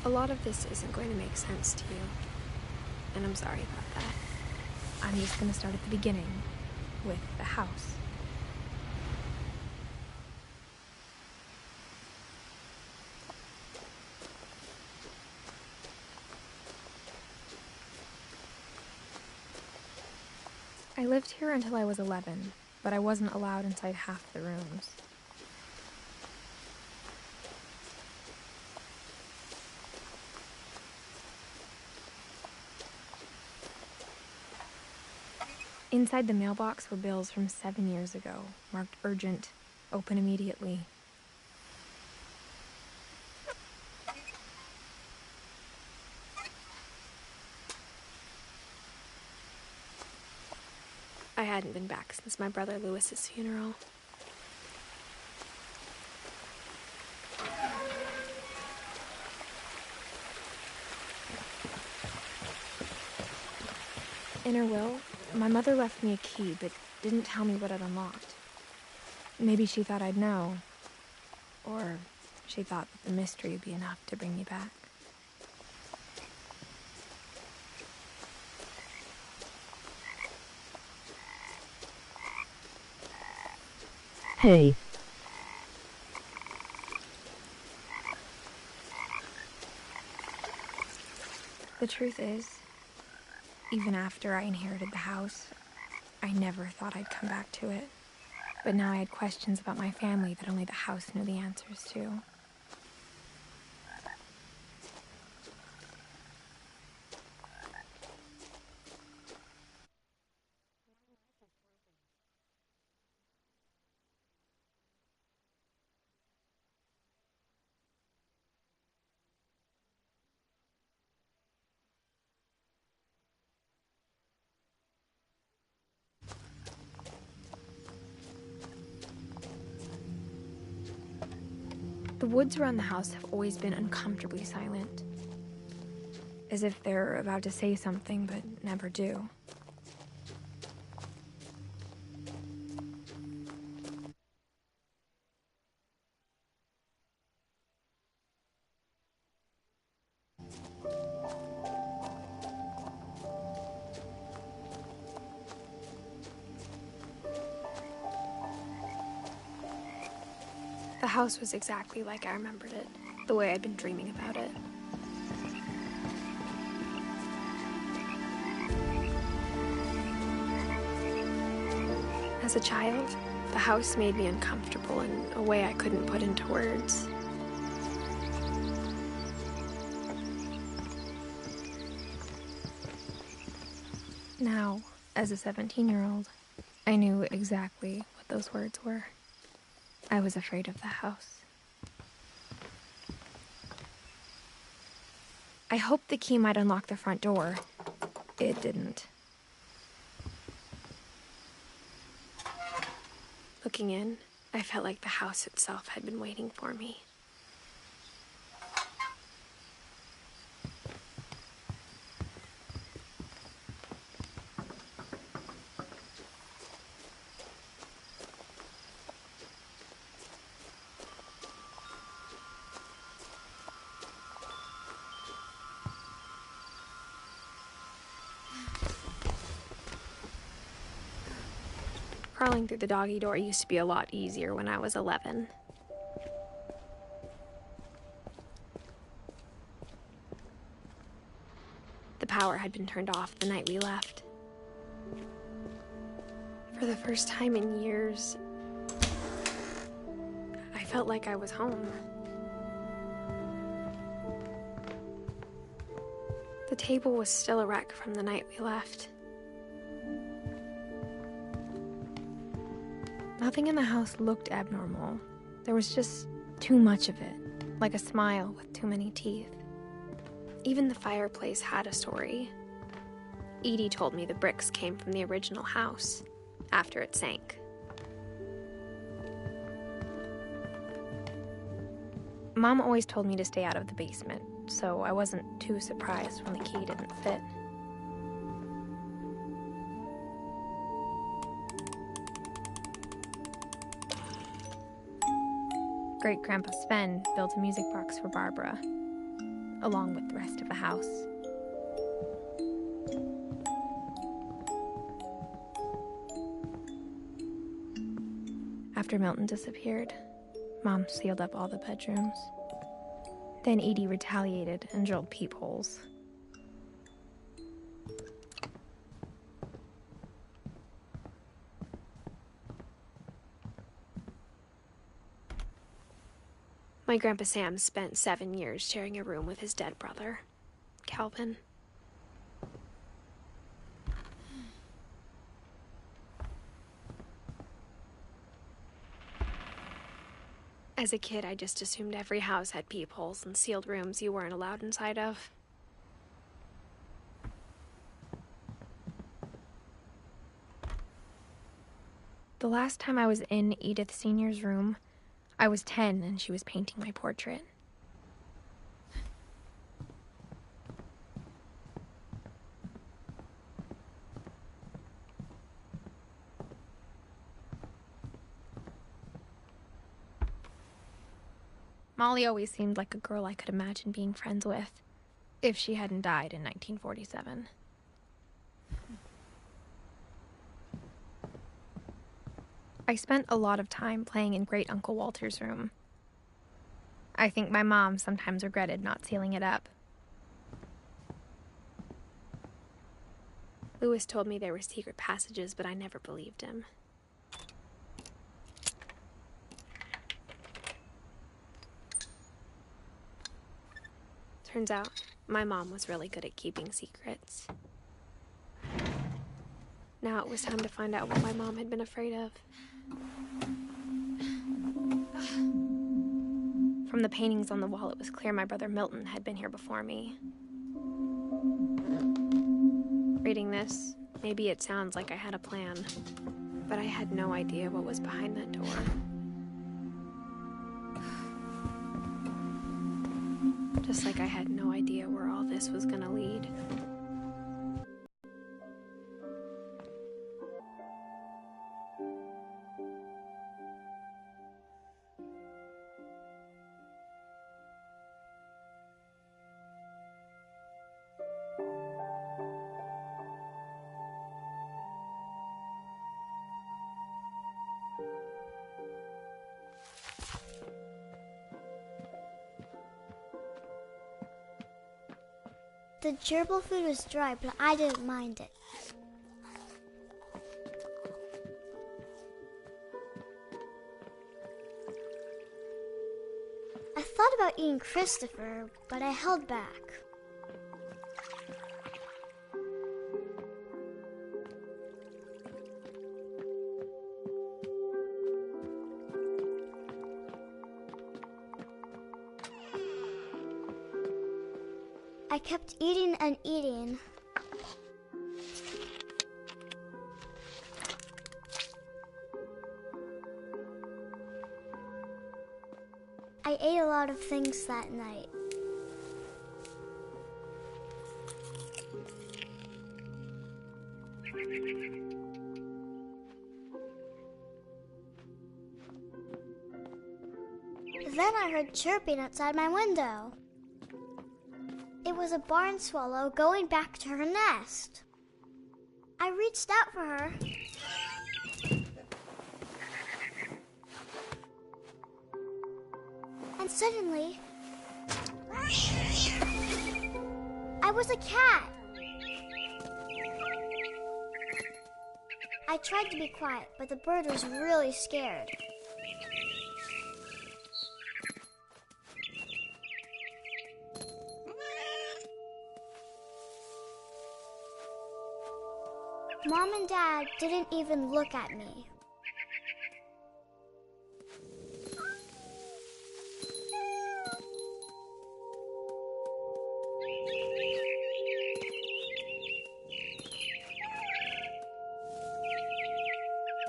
A lot of this isn't going to make sense to you, and I'm sorry about that. I'm just gonna start at the beginning, with the house. I lived here until I was 11, but I wasn't allowed inside half the rooms. Inside the mailbox were bills from 7 years ago, marked urgent, open immediately. I hadn't been back since my brother Lewis's funeral. In her will, my mother left me a key, but didn't tell me what it unlocked. Maybe she thought I'd know. Or she thought that the mystery would be enough to bring me back. Hey. The truth is, even after I inherited the house, I never thought I'd come back to it. But now I had questions about my family that only the house knew the answers to. The woods around the house have always been uncomfortably silent. As if they're about to say something, but never do. The house was exactly like I remembered it, the way I'd been dreaming about it. As a child, the house made me uncomfortable in a way I couldn't put into words. Now, as a 17-year-old, I knew exactly what those words were. I was afraid of the house. I hoped the key might unlock the front door. It didn't. Looking in, I felt like the house itself had been waiting for me. Crawling through the doggy door used to be a lot easier when I was 11. The power had been turned off the night we left. For the first time in years, I felt like I was home. The table was still a wreck from the night we left. Nothing in the house looked abnormal. There was just too much of it, like a smile with too many teeth. Even the fireplace had a story. Edie told me the bricks came from the original house, after it sank. Mom always told me to stay out of the basement, so I wasn't too surprised when the key didn't fit. Great-Grandpa Sven built a music box for Barbara. along with the rest of the house. After Milton disappeared, Mom sealed up all the bedrooms. Then Edie retaliated and drilled peepholes. My Grandpa Sam spent 7 years sharing a room with his dead brother, Calvin. As a kid, I just assumed every house had peepholes and sealed rooms you weren't allowed inside of. The last time I was in Edith Sr.'s room, I was 10 and she was painting my portrait. Molly always seemed like a girl I could imagine being friends with, if she hadn't died in 1947. I spent a lot of time playing in Great Uncle Walter's room. I think my mom sometimes regretted not sealing it up. Lewis told me there were secret passages, but I never believed him. Turns out, my mom was really good at keeping secrets. Now it was time to find out what my mom had been afraid of. From the paintings on the wall, it was clear my brother Milton had been here before me. Reading this, maybe it sounds like I had a plan, but I had no idea what was behind that door. Just like I had no idea where all this was gonna lead. The gerbil food was dry, but I didn't mind it. I thought about eating Christopher, but I held back. I kept eating and eating. I ate a lot of things that night. Then I heard chirping outside my window. It was a barn swallow going back to her nest. I reached out for her. And suddenly, I was a cat. I tried to be quiet, but the bird was really scared. Mom and Dad didn't even look at me.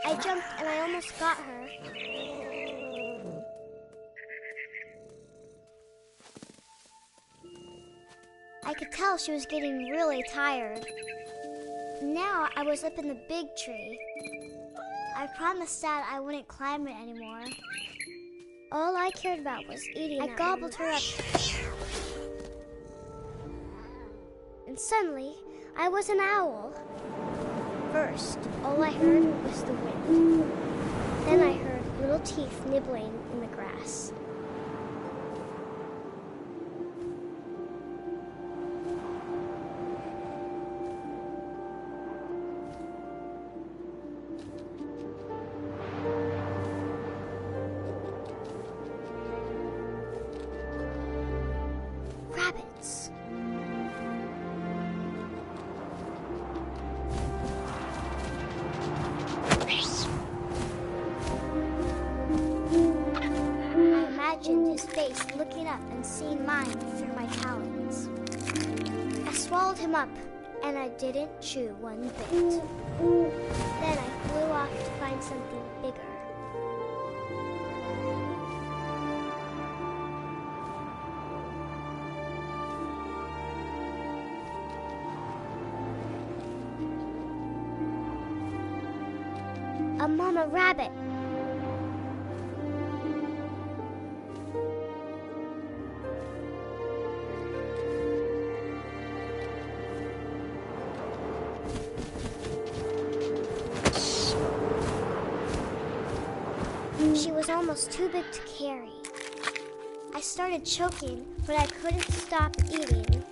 I jumped and I almost got her. I could tell she was getting really tired. Now I was up in the big tree. I promised Dad I wouldn't climb it anymore. All I cared about was eating. I gobbled her up. and suddenly I was an owl. First, all I heard was the wind. Then I heard little teeth nibbling in the grass. Rabbits. I imagined his face looking up and seeing mine through my talons. I swallowed him up, and I didn't chew one bit. Then I flew off to find something bigger. A mama rabbit. She was almost too big to carry. I started choking, but I couldn't stop eating.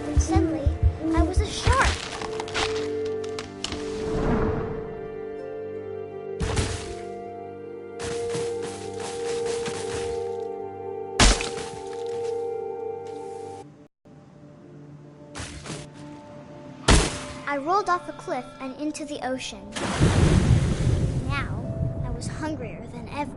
And suddenly, I was a shark. I rolled off a cliff and into the ocean. Now, I was hungrier than ever.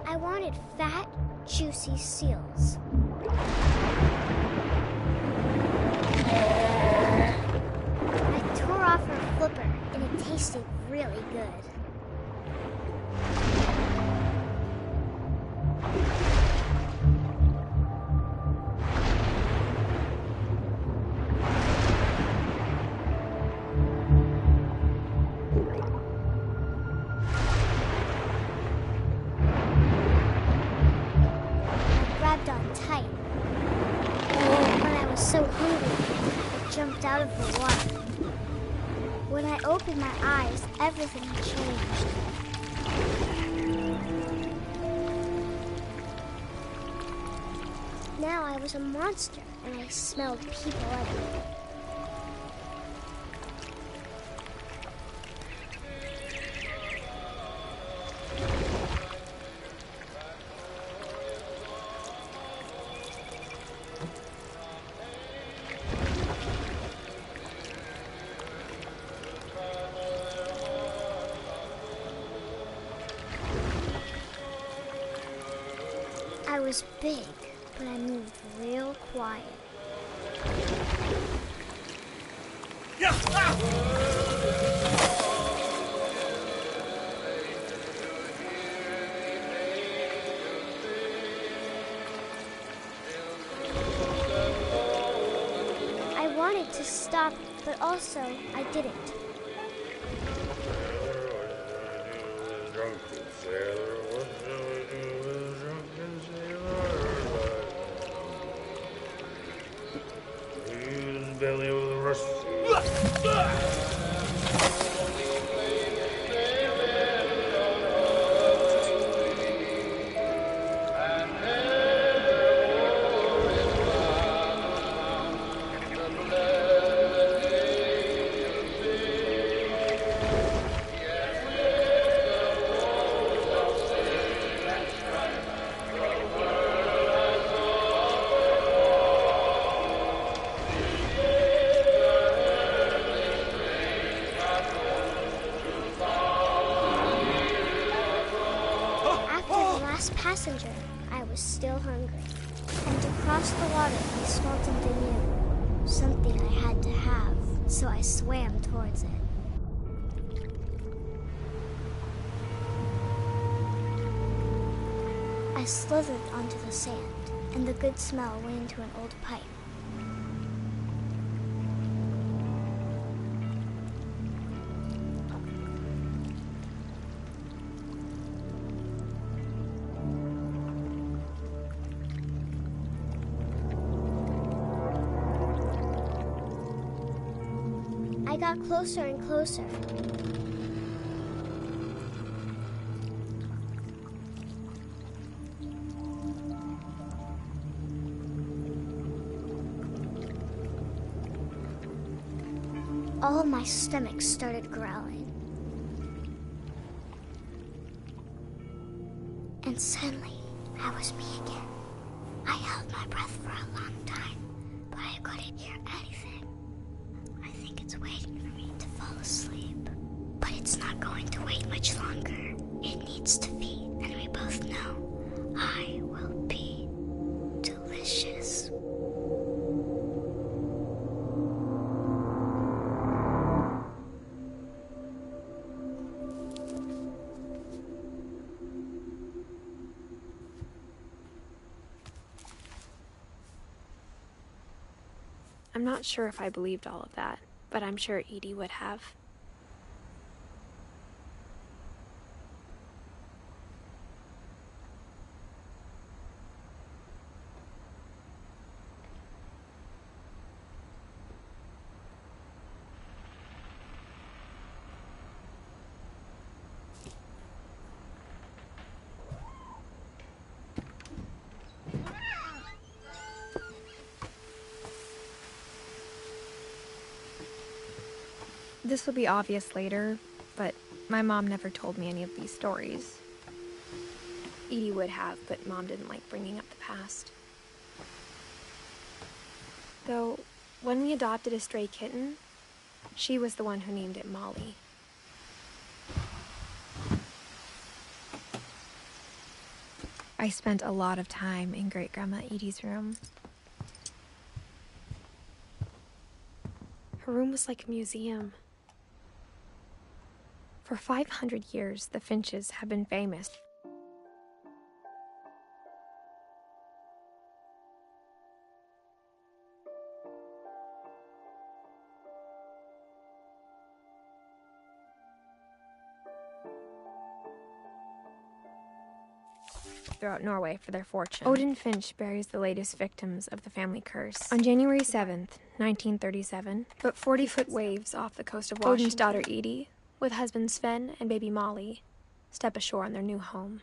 I wanted fat, juicy seals. I tore off her flipper, and it tasted really good. Out of the water. When I opened my eyes, everything had changed. Now I was a monster, and I smelled people everywhere. I was big, but I moved real quiet. I wanted to stop, but also I didn't. Belly over the rust. Passenger, I was still hungry. And to cross the water, I smelled something new. Something I had to have, so I swam towards it. I slithered onto the sand, and the good smell went into an old pipe. I got closer and closer. All my stomach started growling. And suddenly, I was me again. I held my breath for a long time, but I couldn't hear anything. I think it's waiting for me to fall asleep. But it's not going to wait much longer. It needs to feed, and we both know I will be delicious. I'm not sure if I believed all of that, but I'm sure Edie would have. This will be obvious later, but my mom never told me any of these stories. Edie would have, but Mom didn't like bringing up the past. Though, when we adopted a stray kitten, she was the one who named it Molly. I spent a lot of time in Great-Grandma Edie's room. Her room was like a museum. For 500 years, the Finches have been famous. Throughout Norway for their fortune. Odin Finch buries the latest victims of the family curse on January 7th, 1937, but 40-foot waves off the coast of Washington. Odin's daughter Edie, with husband Sven and baby Molly, step ashore on their new home,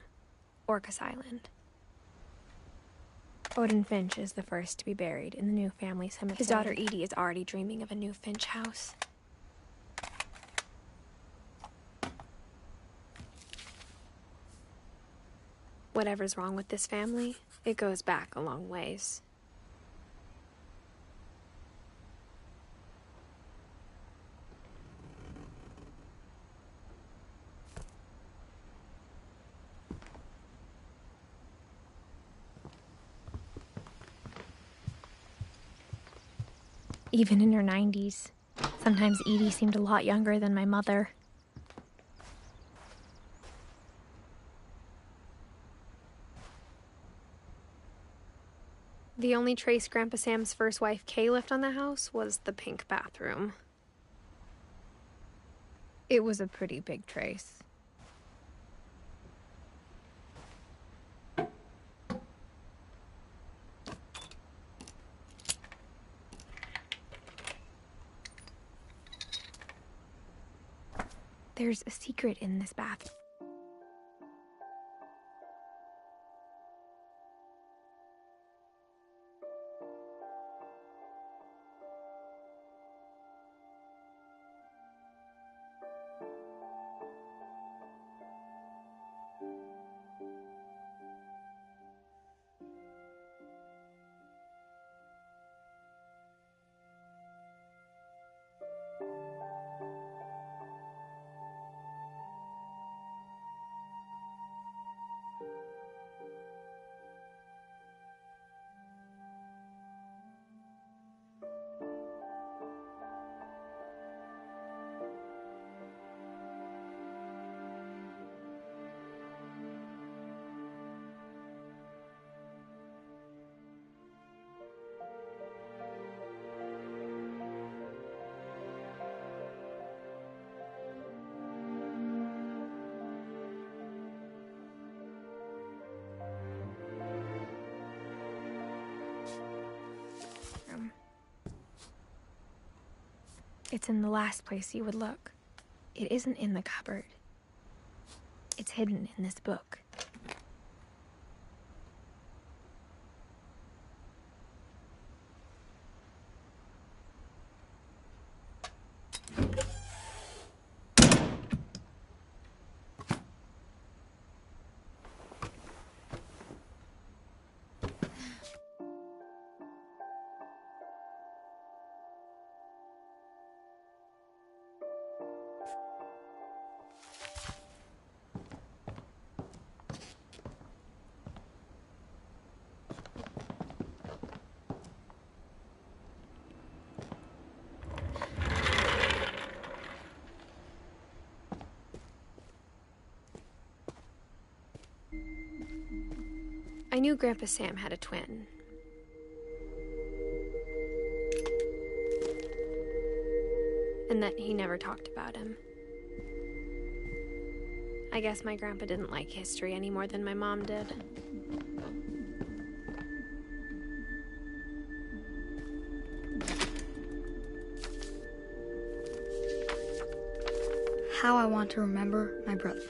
Orcas Island. Odin Finch is the first to be buried in the new family cemetery. His daughter Edie is already dreaming of a new Finch house. Whatever's wrong with this family, it goes back a long ways. Even in her 90s, sometimes Edie seemed a lot younger than my mother. The only trace Grandpa Sam's first wife Kay left on the house was the pink bathroom. It was a pretty big trace. There's a secret in this bath. It's in the last place you would look. It isn't in the cupboard. It's hidden in this book. I knew Grandpa Sam had a twin. And that he never talked about him. I guess my grandpa didn't like history any more than my mom did. How I want to remember my brother.